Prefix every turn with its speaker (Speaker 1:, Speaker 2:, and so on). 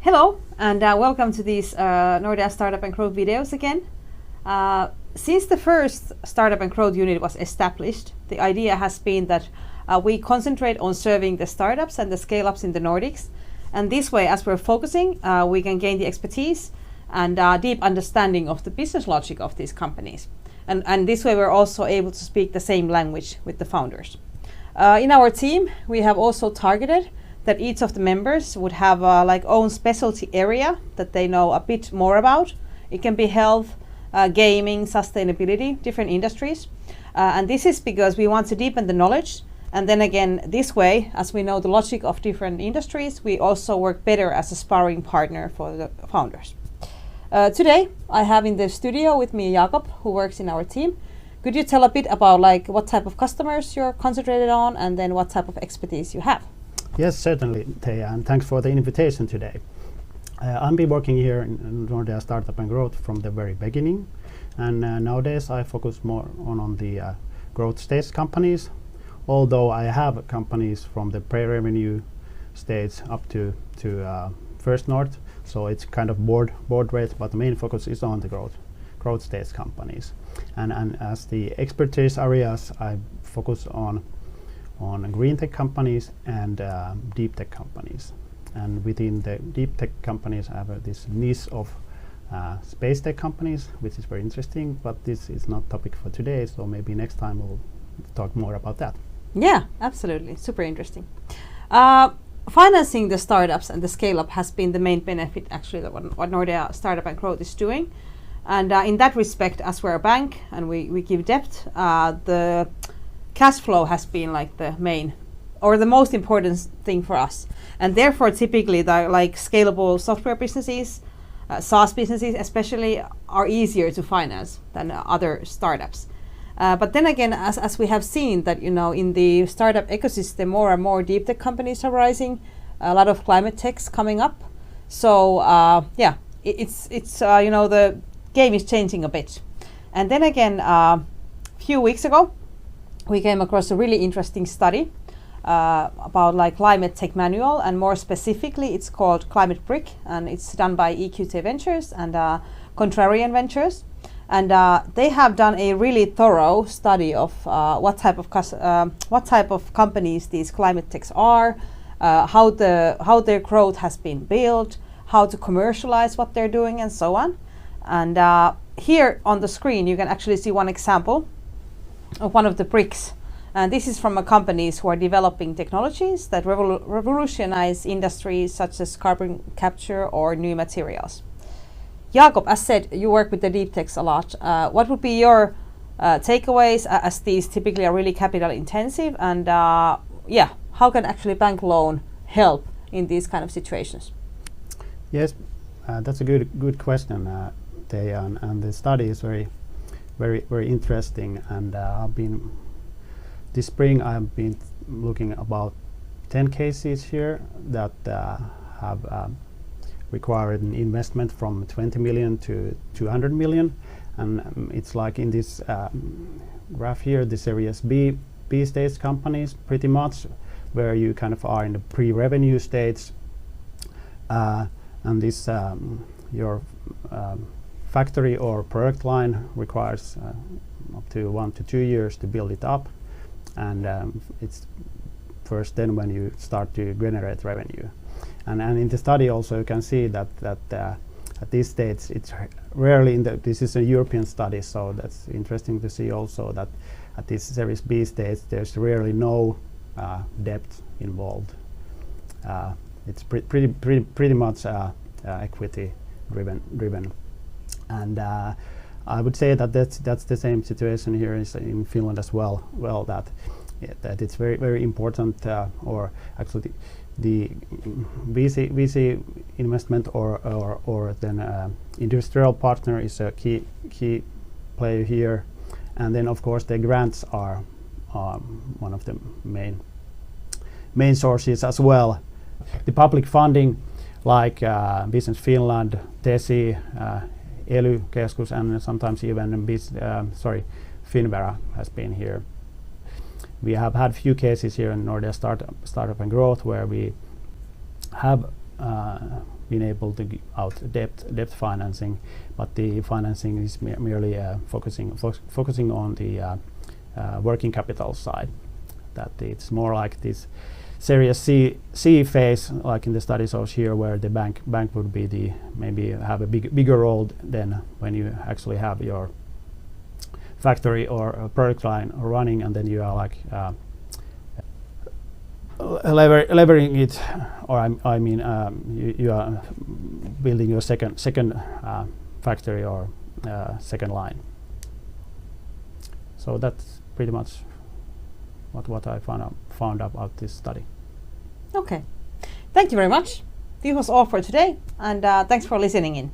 Speaker 1: Hello, and welcome to these Nordea Startup and Growth videos again. Since the first Startup and Growth unit was established, the idea has been that we concentrate on serving the startups and the scale-ups in the Nordics. And this way, as we're focusing, we can gain the expertise and deep understanding of the business logic of these companies. And this way, we're also able to speak the same language with the founders. In our team, we have also targeted that each of the members would have own specialty area that they know a bit more about. It can be health, gaming, sustainability, different industries. And this is because we want to deepen the knowledge. And then again, this way, as we know the logic of different industries, we also work better as a sparring partner for the founders. Today, I have in the studio with me Jakob, who works in our team. Could you tell a bit about what type of customers you're concentrated on and then what type of expertise you have?
Speaker 2: Yes, certainly, Teija, and thanks for the invitation today. I've been working here in Nordea Startup and Growth from the very beginning, and nowadays I focus more on the growth stage companies, although I have companies from the pre-revenue stage up to First North, so it's kind of board rate, but the main focus is on the growth stage companies. And as the expertise areas, I focus on green tech companies and deep tech companies. And within the deep tech companies, I have this niche of space tech companies, which is very interesting, but this is not topic for today, so maybe next time we'll talk more about that.
Speaker 1: Yeah, absolutely. Super interesting. Financing the startups and the scale-up has been the main benefit, actually, that what Nordea Startup and Growth is doing. And in that respect, as we're a bank and we give debt, the cash flow has been the main or the most important thing for us. And therefore, typically, the scalable software businesses, SaaS businesses especially, are easier to finance than other startups. But then again, as we have seen that, in the startup ecosystem, more and more deep tech companies are rising, a lot of climate techs coming up. So it's the game is changing a bit. And then again, a few weeks ago, we came across a really interesting study about climate tech manual, and more specifically, it's called Climate Brick, and it's done by EQT Ventures and Contrarian Ventures. And they have done a really thorough study of what type of companies these climate techs are, how their growth has been built, how to commercialize what they're doing, and so on. And here on the screen, you can actually see one example of one of the bricks. And this is from companies who are developing technologies that revolutionize industries such as carbon capture or new materials. Jakob, as said, you work with the deep techs a lot. What would be your takeaways, as these typically are really capital intensive? And how can actually bank loan help in these kind of situations?
Speaker 2: Yes, that's a good question, Teija, and the study is very interesting. And this spring I've been looking about 10 cases here that have required an investment from 20 million to 200 million. And it's like in this graph here, the Series B stage companies, pretty much, where you kind of are in the pre-revenue stage. And this, your factory or product line requires up to 1 to 2 years to build it up. And it's first then when you start to generate revenue. And in the study also you can see that at this stage it's rarely this is a European study, so that's interesting to see also that at this Series B stage there's rarely no debt involved. It's pretty much equity driven. And I would say that that's the same situation here in Finland as well. That it's very important, or actually the VC investment or then industrial partner is a key player here, and then of course the grants are one of the main sources as well. The public funding like Business Finland, TESI, ELY-keskus, and sometimes even Finnvera has been here. We have had few cases here in Nordea Startup and Growth where we have been able to give out debt financing, but the financing is merely focusing on the working capital side. That it's more like this Series C phase, like in the study shows here, where the bank would be maybe have a bigger role than when you actually have your factory or a product line running, and then you are like leveraging it, or I mean you are building your second factory or second line. So that's pretty much what I found about this study.
Speaker 1: Okay, thank you very much. This was all for today, and thanks for listening in.